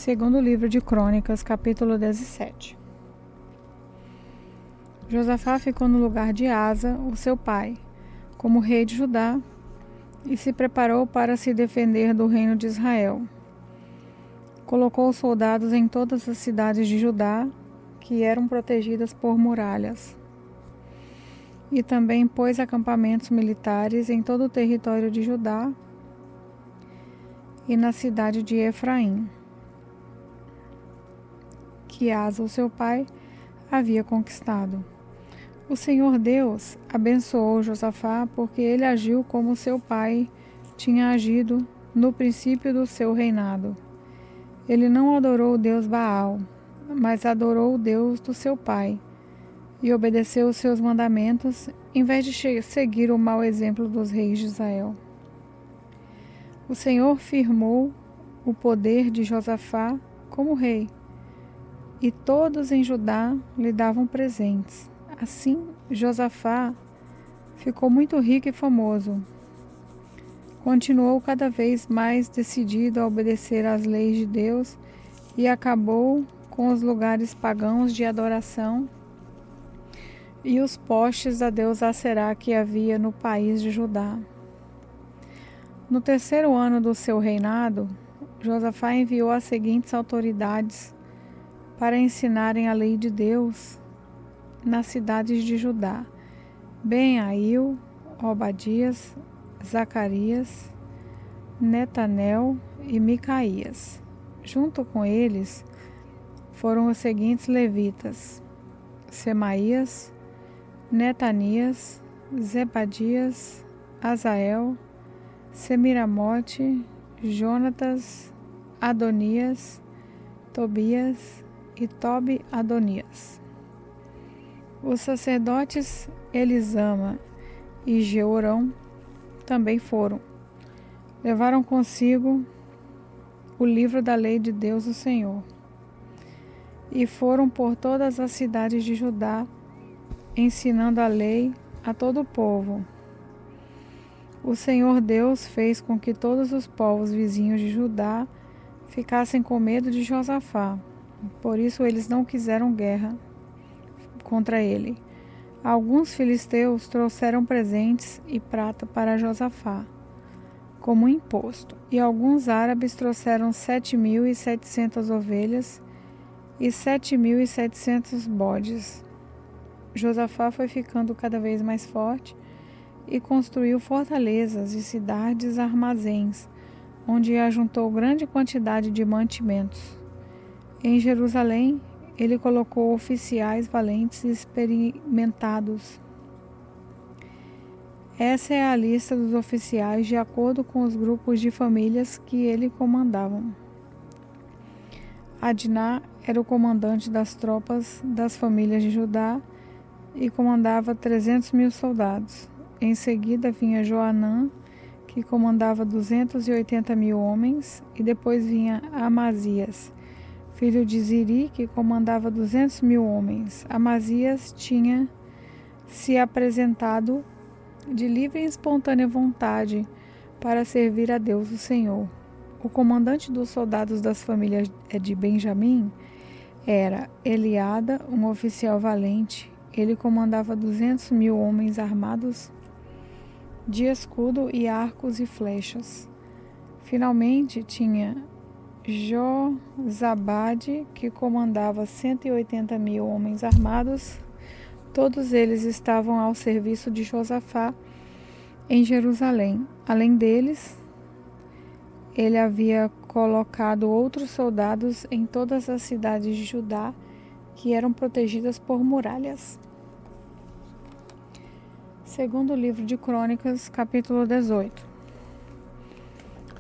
Segundo livro de Crônicas, capítulo 17. Josafá ficou no lugar de Asa, o seu pai, como rei de Judá, e se preparou para se defender do reino de Israel. Colocou soldados em todas as cidades de Judá, que eram protegidas por muralhas. E também pôs acampamentos militares em todo o território de Judá e na cidade de Efraim, que Asa, o seu pai, havia conquistado. O Senhor Deus abençoou Josafá porque ele agiu como seu pai tinha agido no princípio do seu reinado. Ele não adorou o Deus Baal, mas adorou o Deus do seu pai e obedeceu os seus mandamentos em vez de seguir o mau exemplo dos reis de Israel. O Senhor firmou o poder de Josafá como rei, e todos em Judá lhe davam presentes. Assim, Josafá ficou muito rico e famoso. Continuou cada vez mais decidido a obedecer às leis de Deus e acabou com os lugares pagãos de adoração e os postes da deusa Aserá que havia no país de Judá. No terceiro ano do seu reinado, Josafá enviou as seguintes autoridades para ensinarem a lei de Deus nas cidades de Judá: Ben-Ail, Obadias, Zacarias, Netanel e Micaías. Junto com eles foram os seguintes levitas: Semaías, Netanias, Zebadias, Azael, Semiramote, Jonatas, Adonias, Tobias e Tobi-Adonias. Os sacerdotes Elisama e Jeorão também foram. Levaram consigo o livro da lei de Deus, o Senhor, e foram por todas as cidades de Judá, ensinando a lei a todo o povo. O Senhor Deus fez com que todos os povos vizinhos de Judá ficassem com medo de Josafá. Por isso eles não quiseram guerra contra ele. Alguns filisteus trouxeram presentes e prata para Josafá, como imposto, e alguns árabes trouxeram 7.700 ovelhas e 7.700 bodes. Josafá foi ficando cada vez mais forte e construiu fortalezas e cidades armazéns, onde ajuntou grande quantidade de mantimentos. Em Jerusalém, ele colocou oficiais valentes e experimentados. Essa é a lista dos oficiais de acordo com os grupos de famílias que ele comandava. Adná era o comandante das tropas das famílias de Judá e comandava 300.000 soldados. Em seguida vinha Joanã, que comandava 280.000 homens, e depois vinha Amazias, filho de Ziri, que comandava 200.000 homens. Amazias tinha se apresentado de livre e espontânea vontade para servir a Deus o Senhor. O comandante dos soldados das famílias de Benjamim era Eliada, um oficial valente. Ele comandava 200.000 homens armados de escudo e arcos e flechas. Finalmente tinha Jozabade, que comandava 180.000 homens armados. Todos eles estavam ao serviço de Josafá em Jerusalém. Além deles, ele havia colocado outros soldados em todas as cidades de Judá que eram protegidas por muralhas. Segundo livro de Crônicas, capítulo 18.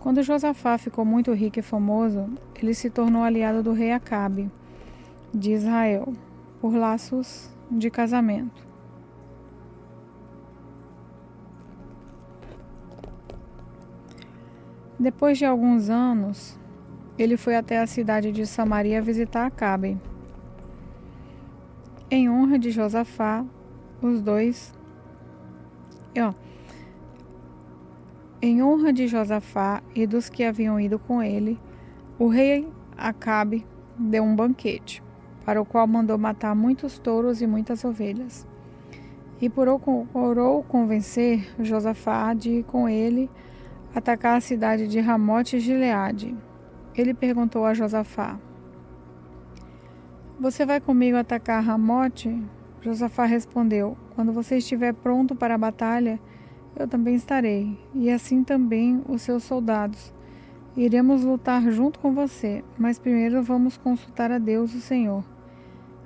Quando Josafá ficou muito rico e famoso, ele se tornou aliado do rei Acabe, de Israel, por laços de casamento. Depois de alguns anos, ele foi até a cidade de Samaria visitar Acabe. Em honra de Josafá, os dois... Em honra de Josafá e dos que haviam ido com ele, o rei Acabe deu um banquete, para o qual mandou matar muitos touros e muitas ovelhas. E procurou convencer Josafá de ir com ele atacar a cidade de Ramote Gileade. Ele perguntou a Josafá: "Você vai comigo atacar Ramote?" Josafá respondeu: "Quando você estiver pronto para a batalha, eu também estarei, e assim também os seus soldados. Iremos lutar junto com você, mas primeiro vamos consultar a Deus, o Senhor."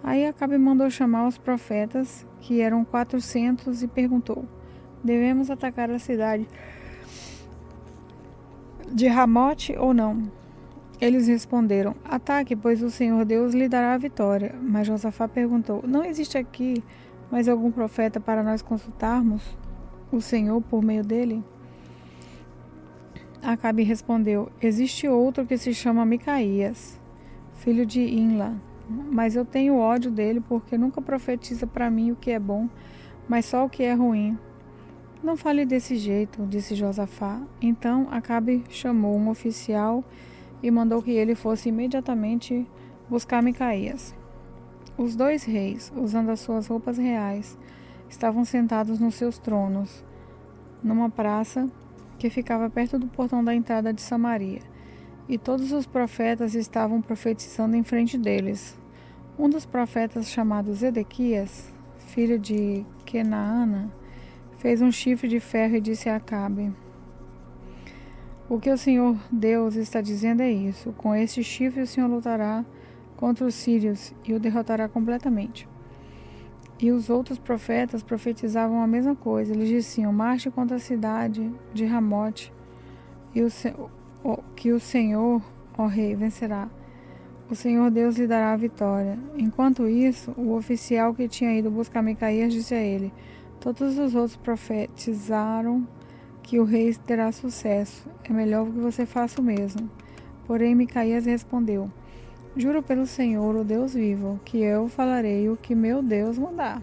Aí Acabe mandou chamar os profetas, que eram 400, e perguntou: "Devemos atacar a cidade de Ramote ou não?" Eles responderam: "Ataque, pois o Senhor Deus lhe dará a vitória." Mas Josafá perguntou: "Não existe aqui mais algum profeta para nós consultarmos o Senhor por meio dele?" Acabe respondeu: "Existe outro que se chama Micaías, filho de Imla, mas eu tenho ódio dele porque nunca profetiza para mim o que é bom, mas só o que é ruim." "Não fale desse jeito", disse Josafá. Então Acabe chamou um oficial e mandou que ele fosse imediatamente buscar Micaías. Os dois reis, usando as suas roupas reais, estavam sentados nos seus tronos, numa praça que ficava perto do portão da entrada de Samaria, e todos os profetas estavam profetizando em frente deles. Um dos profetas, chamado Zedequias, filho de Kenaana, fez um chifre de ferro e disse a Acabe: "O que o Senhor Deus está dizendo é isso: com este chifre o Senhor lutará contra os sírios e o derrotará completamente." E os outros profetas profetizavam a mesma coisa. Eles diziam: "Marche contra a cidade de Ramote, e que o Senhor, ó rei, vencerá. O Senhor Deus lhe dará a vitória." Enquanto isso, o oficial que tinha ido buscar Micaías disse a ele: "Todos os outros profetizaram que o rei terá sucesso. É melhor que você faça o mesmo." Porém Micaías respondeu: "Juro pelo Senhor, o Deus vivo, que eu falarei o que meu Deus mandar."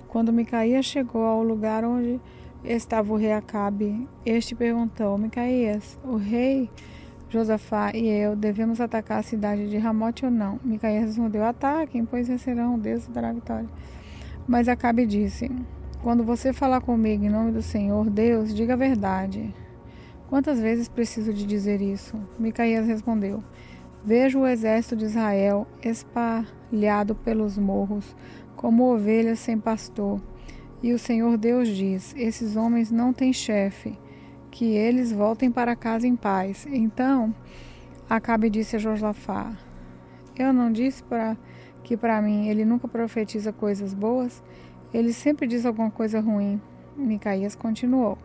Quando Micaías chegou ao lugar onde estava o rei Acabe, este perguntou: "Micaías, o rei Josafá e eu devemos atacar a cidade de Ramote ou não?" Micaías respondeu: "Ataquem, pois vencerão, Deus dará a vitória." Mas Acabe disse: "Quando você falar comigo em nome do Senhor Deus, diga a verdade." "Quantas vezes preciso de dizer isso?" Micaías respondeu: "Vejo o exército de Israel espalhado pelos morros, como ovelhas sem pastor. E o Senhor Deus diz: esses homens não têm chefe, que eles voltem para casa em paz." Então Acabe disse a Josafá: "Eu não disse que para mim ele nunca profetiza coisas boas? Ele sempre diz alguma coisa ruim." Micaías continuou: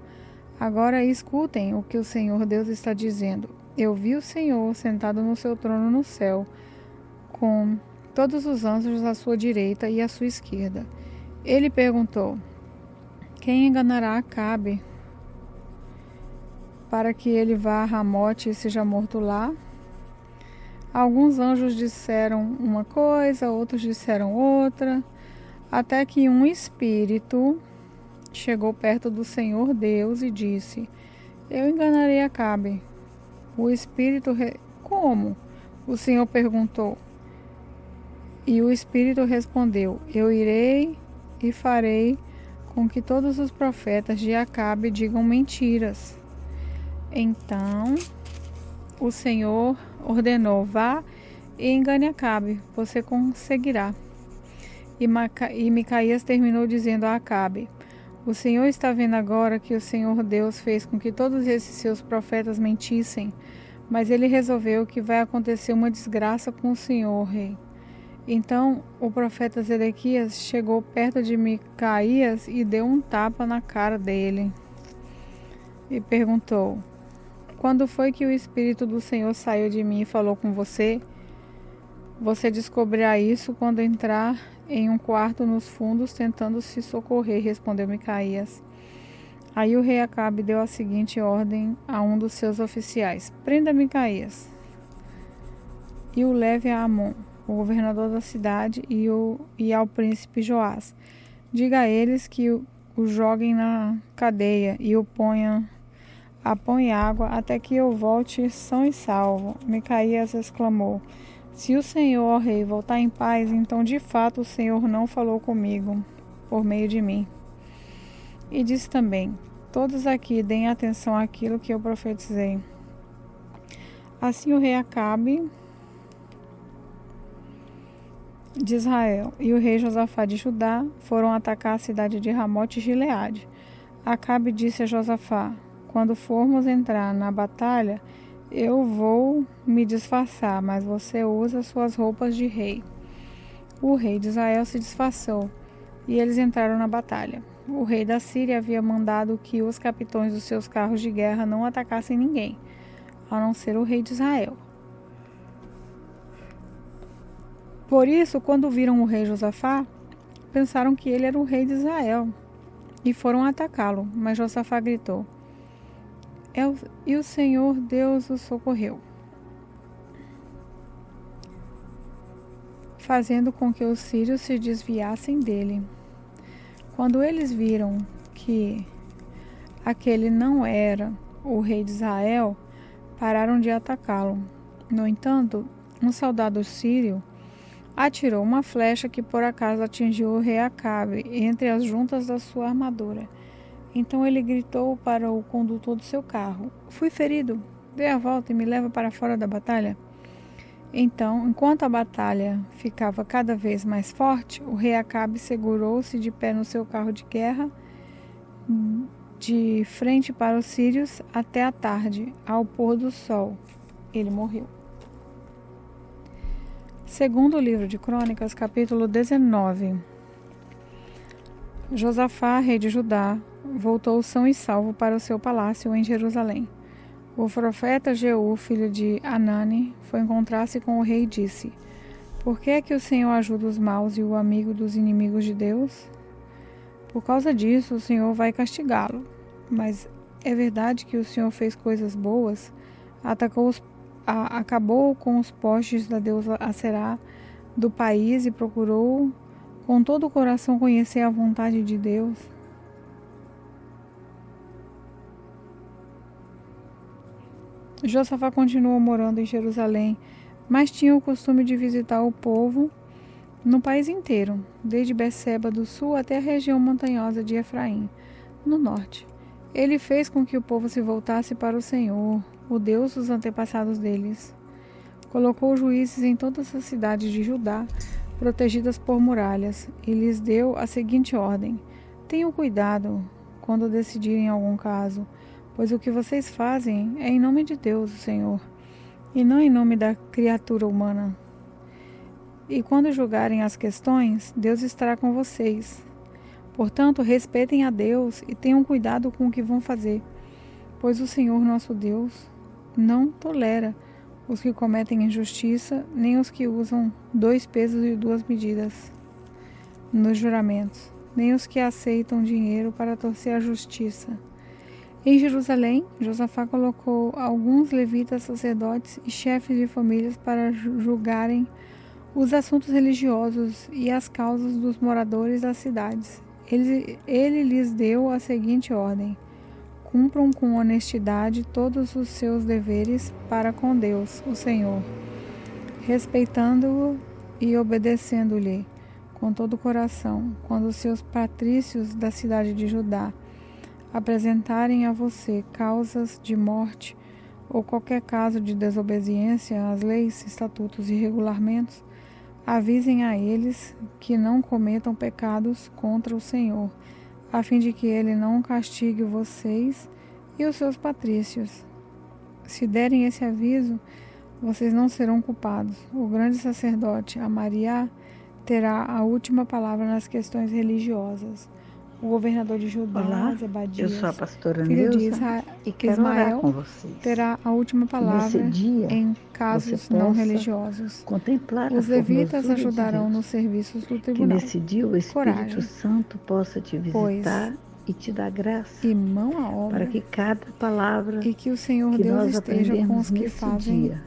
"Agora escutem o que o Senhor Deus está dizendo. Eu vi o Senhor sentado no seu trono no céu, com todos os anjos à sua direita e à sua esquerda." Ele perguntou: "Quem enganará Acabe para que ele vá a Ramote e seja morto lá?" Alguns anjos disseram uma coisa, outros disseram outra, até que um espírito chegou perto do Senhor Deus e disse: "Eu enganarei Acabe." O espírito Como? O Senhor perguntou. E o espírito respondeu: "Eu irei e farei com que todos os profetas de Acabe digam mentiras." Então o Senhor ordenou: "Vá e engane Acabe, você conseguirá." E Micaías terminou dizendo a Acabe: "O Senhor está vendo agora que o Senhor Deus fez com que todos esses seus profetas mentissem, mas ele resolveu que vai acontecer uma desgraça com o Senhor, rei." Então o profeta Zedequias chegou perto de Micaías e deu um tapa na cara dele e perguntou: "Quando foi que o Espírito do Senhor saiu de mim e falou com você?" "Você descobrirá isso quando entrar em um quarto nos fundos tentando se socorrer", respondeu Micaías. Aí o rei Acabe deu a seguinte ordem a um dos seus oficiais: "Prenda Micaías e o leve a Amon, o governador da cidade, e ao príncipe Joás. Diga a eles que o joguem na cadeia e o ponham Põe água até que eu volte são e salvo. Micaías exclamou: se o Senhor, ó rei, voltar em paz, então de fato o Senhor não falou comigo por meio de mim. E disse também: todos aqui deem atenção àquilo que eu profetizei. Assim o rei Acabe de Israel e o rei Josafá de Judá foram atacar a cidade de Ramote Gileade. Acabe disse a Josafá: quando formos entrar na batalha, eu vou me disfarçar, mas você usa suas roupas de rei. O rei de Israel se disfarçou e eles entraram na batalha. O rei da Síria havia mandado que os capitães dos seus carros de guerra não atacassem ninguém, a não ser o rei de Israel. Por isso, quando viram o rei Josafá, pensaram que ele era o rei de Israel e foram atacá-lo. Mas Josafá gritou: e o Senhor Deus o socorreu, fazendo com que os sírios se desviassem dele. Quando eles viram que aquele não era o rei de Israel, pararam de atacá-lo. No entanto, um soldado sírio atirou uma flecha que por acaso atingiu o rei Acabe entre as juntas da sua armadura. Então ele gritou para o condutor do seu carro: fui ferido, dê a volta e me leva para fora da batalha. Então, enquanto a batalha ficava cada vez mais forte, o rei Acabe segurou-se de pé no seu carro de guerra, de frente para os sírios, até a tarde. Ao pôr do sol, ele morreu. Segundo o livro de Crônicas, capítulo 19. Josafá, rei de Judá, voltou são e salvo para o seu palácio em Jerusalém. O profeta Jeú, filho de Anani, foi encontrar-se com o rei e disse: por que é que o Senhor ajuda os maus e o amigo dos inimigos de Deus? Por causa disso, o Senhor vai castigá-lo. Mas é verdade que o Senhor fez coisas boas, acabou com os postes da deusa Aserá do país e procurou com todo o coração conhecer a vontade de Deus. Josafá continuou morando em Jerusalém, mas tinha o costume de visitar o povo no país inteiro, desde Beceba do sul até a região montanhosa de Efraim, no norte. Ele fez com que o povo se voltasse para o Senhor, o Deus dos antepassados deles. Colocou juízes em todas as cidades de Judá, protegidas por muralhas, e lhes deu a seguinte ordem: tenham cuidado quando decidirem algum caso, pois o que vocês fazem é em nome de Deus, o Senhor, e não em nome da criatura humana. E quando julgarem as questões, Deus estará com vocês. Portanto, respeitem a Deus e tenham cuidado com o que vão fazer, pois o Senhor nosso Deus não tolera os que cometem injustiça, nem os que usam 2 pesos e 2 medidas nos juramentos, nem os que aceitam dinheiro para torcer a justiça. Em Jerusalém, Josafá colocou alguns levitas, sacerdotes e chefes de famílias para julgarem os assuntos religiosos e as causas dos moradores das cidades. Ele lhes deu a seguinte ordem: cumpram com honestidade todos os seus deveres para com Deus, o Senhor, respeitando-o e obedecendo-lhe com todo o coração. Quando os seus patrícios da cidade de Judá apresentarem a você causas de morte ou qualquer caso de desobediência às leis, estatutos e regulamentos, avisem a eles que não cometam pecados contra o Senhor, a fim de que ele não castigue vocês e os seus patrícios. Se derem esse aviso, vocês não serão culpados. O grande sacerdote, Amariá, terá a última palavra nas questões religiosas. O governador de Judá, Olá, Zebadias, eu sou a pastora filho de Neuza e quero orar com vocês. terá a última palavra Nesse dia, em casos você não possa religiosos. contemplar Os a levitas formosura de ajudarão Deus. nos serviços do Que tribunal. nesse dia o Espírito Coragem, Santo possa te visitar e te dar graça e mão à obra, para que cada palavra e que o Senhor que Deus nós esteja com aprendermos os que nesse fazem dia,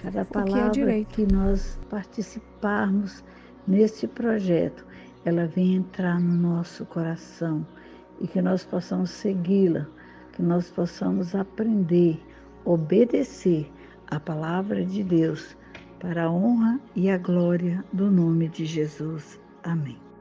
cada o que é palavra direito. que nós participarmos neste projeto, ela venha entrar no nosso coração e que nós possamos segui-la que nós possamos aprender, obedecer a palavra de Deus para a honra e a glória do nome de Jesus. Amém.